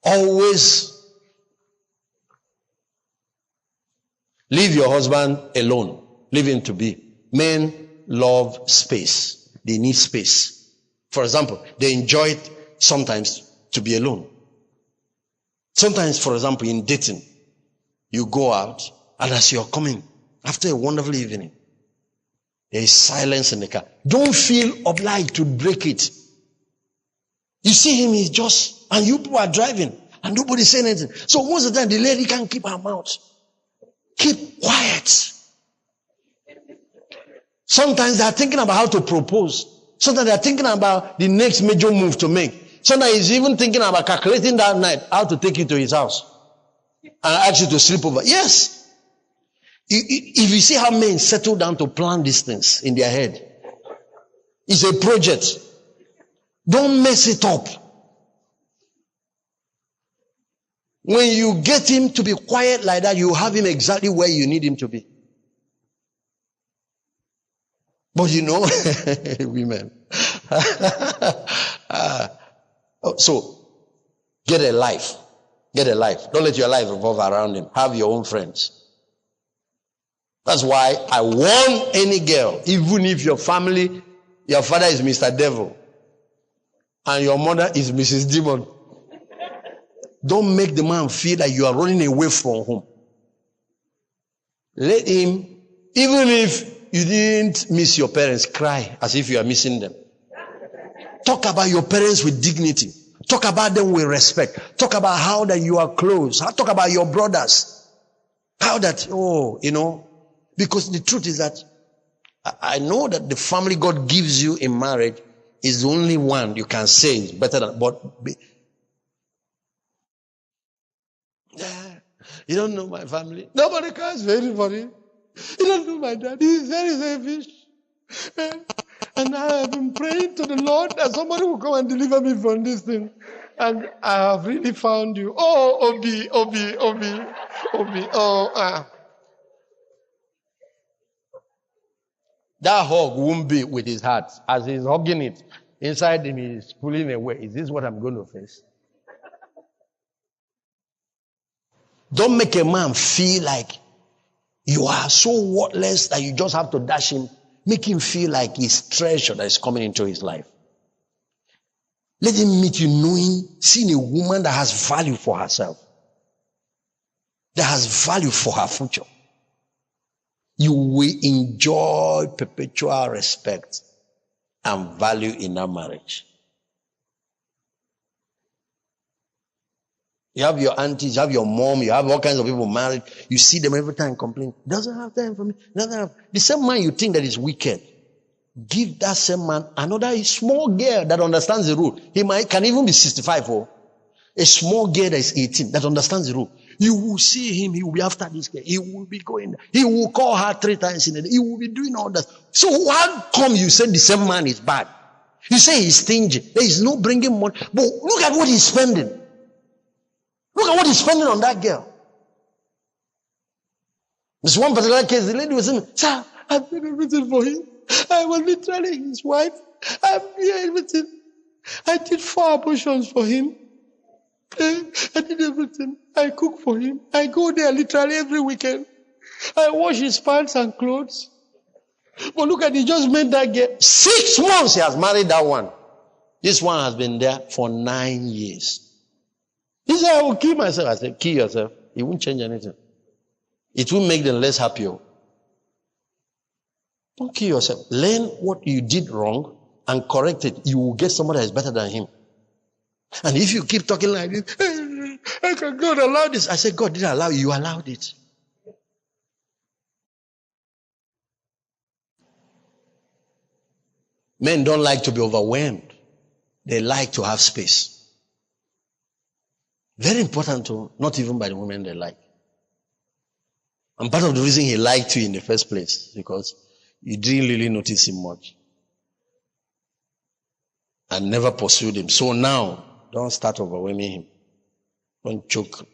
Always leave your husband alone. Leave him to be. Men love space. They need space. For example, they enjoy it sometimes to be alone. Sometimes, for example, in dating, you go out, and as you're coming, after a wonderful evening, there is silence in the car. Don't feel obliged to break it. You see him, he's just, and you people are driving, and nobody saying anything. So most of the time, the lady can't keep her mouth. Keep quiet. Sometimes they're thinking about how to propose. Sometimes they're thinking about the next major move to make. Sometimes he's even thinking about calculating that night how to take you to his house and ask you to sleep over. Yes. If you see how men settle down to plan these things in their head, it's a project. Don't mess it up. When you get him to be quiet like that, you have him exactly where you need him to be. But you know, women. So, get a life. Get a life. Don't let your life revolve around him. Have your own friends. That's why I warn any girl, even if your family, your father is Mr. Devil, and your mother is Mrs. Demon. Don't make the man feel that you are running away from home. Let him, even if you didn't miss your parents, cry as if you are missing them. Talk about your parents with dignity. Talk about them with respect. Talk about how that you are close. Talk about your brothers. How that, because the truth is that I know that the family God gives you in marriage is the only one you can say is better than, but you don't know my family. Nobody cares for anybody. You don't know my dad. He's very selfish. And I have been praying to the Lord that somebody will come and deliver me from this thing. And I have really found you. Oh, Obi. That hug won't be with his heart. As he's hugging it, inside him he's pulling away. Is this what I'm going to face? Don't make a man feel like you are so worthless that you just have to dash him. Make him feel like he's treasure that is coming into his life. Let him meet you seeing a woman that has value for herself, that has value for her future. You will enjoy perpetual respect and value in that marriage. You have your aunties, you have your mom, you have all kinds of people married. You see them every time complain. Doesn't have time for me. Doesn't have. The same man you think that is wicked, give that same man another small girl that understands the rule. He can even be 65 or a small girl that is 18 that understands the rule. You will see him, he will be after this girl. He will be going, he will call her 3 times in a day. He will be doing all that. So how come you say the same man is bad? You say he's stingy. There is no bringing money. But look at what he's spending. Look at what he's spending on that girl. This one particular case, the lady was saying, sir, I've done everything for him. I was literally his wife. I've done everything. I did 4 abortions for him. I did everything. I cook for him. I go there literally every weekend. I wash his pants and clothes. But look at, he just made that girl. 6 months he has married that one. This one has been there for 9 years. He said, I will kill myself. I said, kill yourself. It won't change anything. It will make them less happier. Don't kill yourself. Learn what you did wrong and correct it. You will get somebody that is better than him. And if you keep talking like this, how can God allow this? I said, God didn't allow you. You allowed it. Men don't like to be overwhelmed. They like to have space. Very important to, not even by the women they like. And part of the reason he liked you in the first place, because you didn't really notice him much. And never pursued him. So now, don't start overwhelming him. Don't choke.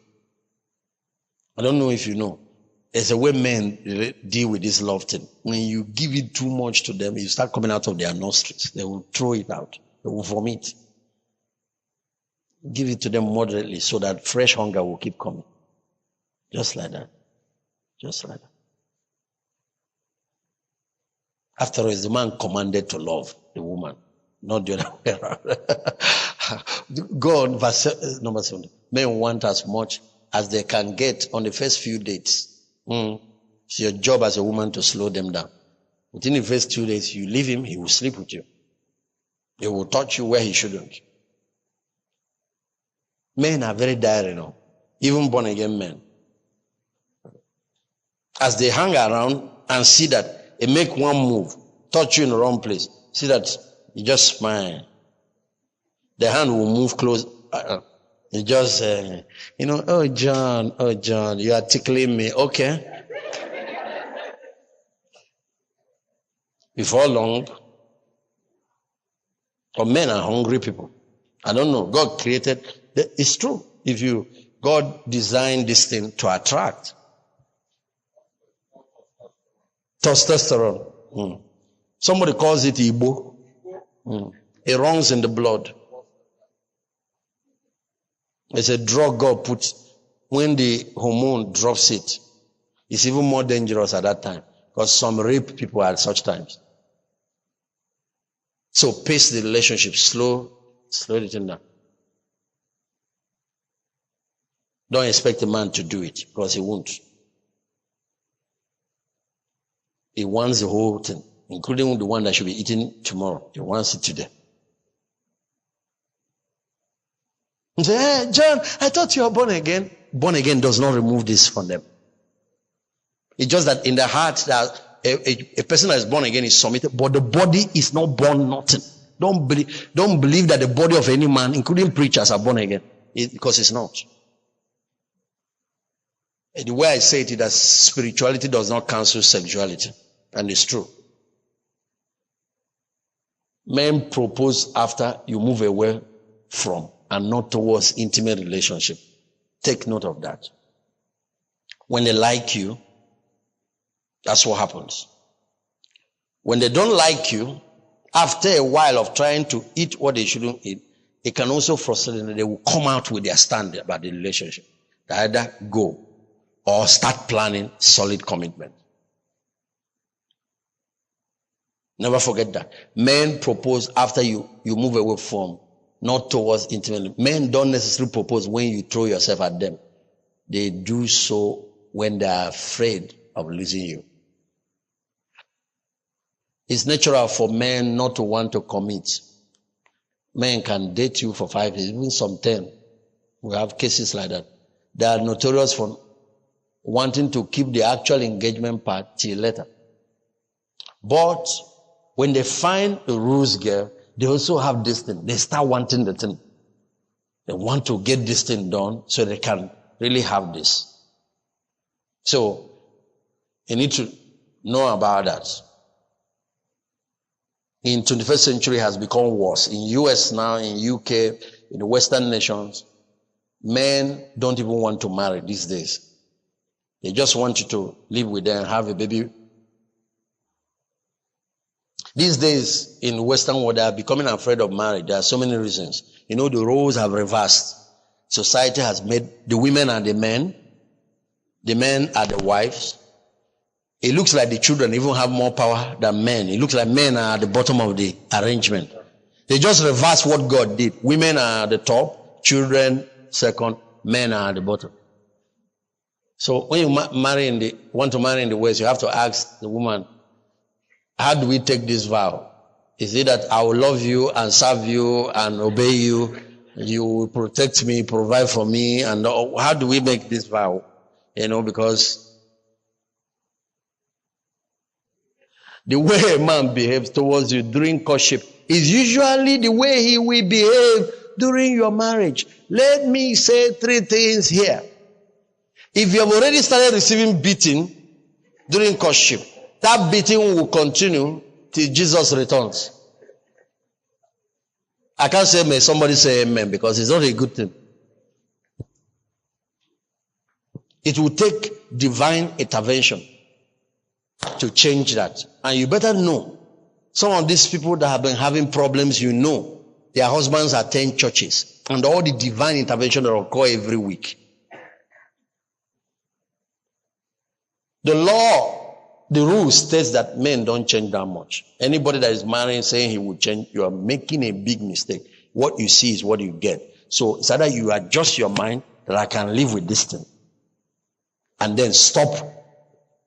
I don't know if you know. There's a way men deal with this love thing. When you give it too much to them, you start coming out of their nostrils. They will throw it out. They will vomit. Give it to them moderately so that fresh hunger will keep coming. Just like that. Just like that. After all, is the man commanded to love the woman, not the other way around. God, verse number 7. Men want as much as they can get on the first few dates. It's your job as a woman to slow them down. Within the first 2 days, you leave him, he will sleep with you. He will touch you where he shouldn't. Men are very dire, you know. Even born again men. As they hang around and see that they make one move, touch you in the wrong place, see that you just smile. The hand will move close. You just, oh John, you are tickling me. Okay. Before long, or men are hungry people. I don't know. God created, it's true. God designed this thing to attract. Testosterone. Somebody calls it Igbo. It runs in the blood. It's a drug God puts. When the hormone drops it, it's even more dangerous at that time. Because some rape people at such times. So pace the relationship. Slow it down. Don't expect a man to do it, because he won't. He wants the whole thing, including the one that should be eaten tomorrow. He wants it today. You say, hey, John, I thought you were born again. Born again does not remove this from them. It's just that in the heart, that a person that is born again is submitted, but the body is not born nothing. Don't believe that the body of any man, including preachers, are born again, because it's not. And the way I say it is that spirituality does not cancel sexuality, and it's true. Men propose after you move away from and not towards intimate relationship. Take note of that. When they like you, that's what happens. When they don't like you, after a while of trying to eat what they shouldn't eat, it can also frustrate them. They will come out with their stand about the relationship. They either go or start planning solid commitment. Never forget that. Men propose after you move away from, not towards intimacy. Men don't necessarily propose when you throw yourself at them. They do so when they are afraid of losing you. It's natural for men not to want to commit. Men can date you for 5 years, even some 10. We have cases like that. They are notorious for wanting to keep the actual engagement part till later. But when they find a ruse girl, they also have this thing. They start wanting the thing. They want to get this thing done so they can really have this. So you need to know about that. In 21st century has become worse. In US now, in UK, in the Western nations, men don't even want to marry these days. They just want you to live with them and have a baby. These days, in the Western world, they are becoming afraid of marriage. There are so many reasons. You know, the roles have reversed. Society has made the women are the men are the wives. It looks like the children even have more power than men. It looks like men are at the bottom of the arrangement. They just reverse what God did. Women are at the top, children second, men are at the bottom. So when you want to marry in the West, you have to ask the woman, how do we take this vow? Is it that I will love you and serve you and obey you? You will protect me, provide for me, and how do we make this vow? You know, because the way a man behaves towards you during courtship is usually the way he will behave during your marriage. Let me say 3 things here. If you have already started receiving beating during courtship, that beating will continue till Jesus returns. I can't say may somebody say amen because it's not a good thing. It will take divine intervention to change that. And you better know, some of these people that have been having problems, you know, their husbands attend churches and all the divine intervention that occur every week. The law, the rule states that men don't change that much. Anybody that is marrying saying he will change, you are making a big mistake. What you see is what you get. So it's either you adjust your mind that I can live with this thing and then stop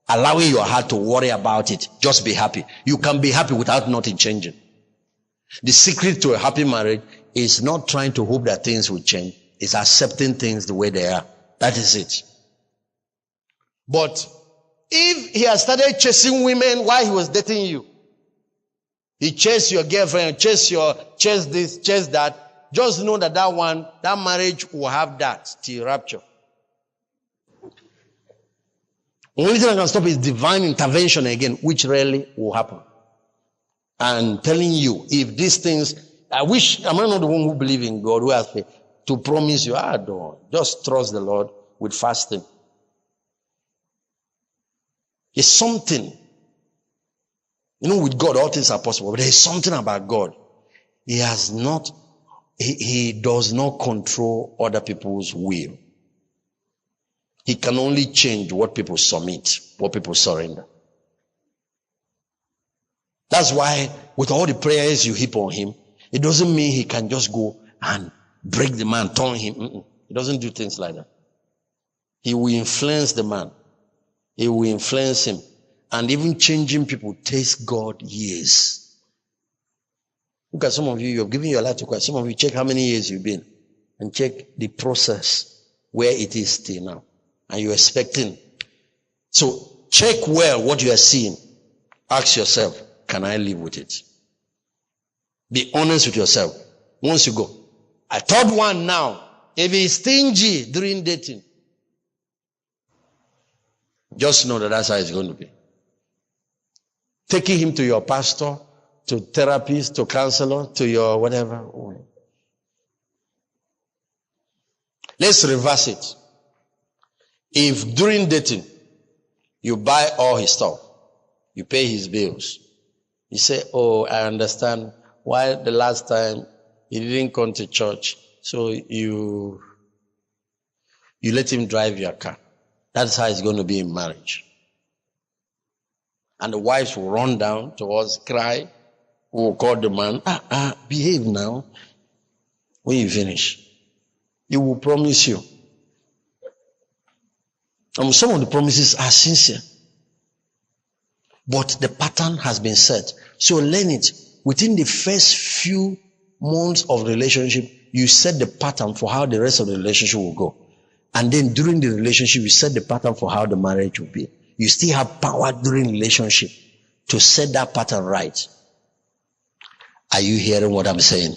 allowing your heart to worry about it. Just be happy. You can be happy without nothing changing. The secret to a happy marriage is not trying to hope that things will change. It's accepting things the way they are. That is it. But if he has started chasing women while he was dating you, he chased your girlfriend, chased this, chased that, just know that that marriage will have that till rapture. The only thing that can stop is divine intervention again, which rarely will happen. And telling you, if these things, am I not the one who believe in God, who has faith, to promise you, don't. Just trust the Lord with fasting. It's something. You know, with God, all things are possible. But there is something about God. He does not control other people's will. He can only change what people submit, what people surrender. That's why with all the prayers you heap on him, it doesn't mean he can just go and break the man, turn him. He doesn't do things like that. He will influence the man. He will influence him. And even changing people takes God years. Look at some of you have given your life to Christ. Some of you check how many years you've been and check the process where it is till now. And you're expecting. So check well what you are seeing. Ask yourself, can I live with it? Be honest with yourself. Once you go, I third one now, if he's stingy during dating, just know that that's how it's going to be. Taking him to your pastor, to therapist, to counselor, to your whatever. Let's reverse it. If during dating, you buy all his stuff, you pay his bills, you say, oh, I understand why the last time he didn't come to church, so you let him drive your car. That's how it's going to be in marriage. And the wives will run down to us, cry, will call the man, behave now. When you finish, he will promise you. And some of the promises are sincere. But the pattern has been set. So learn it. Within the first few months of the relationship, you set the pattern for how the rest of the relationship will go. And then during the relationship, you set the pattern for how the marriage will be. You still have power during relationship to set that pattern right. Are you hearing what I'm saying?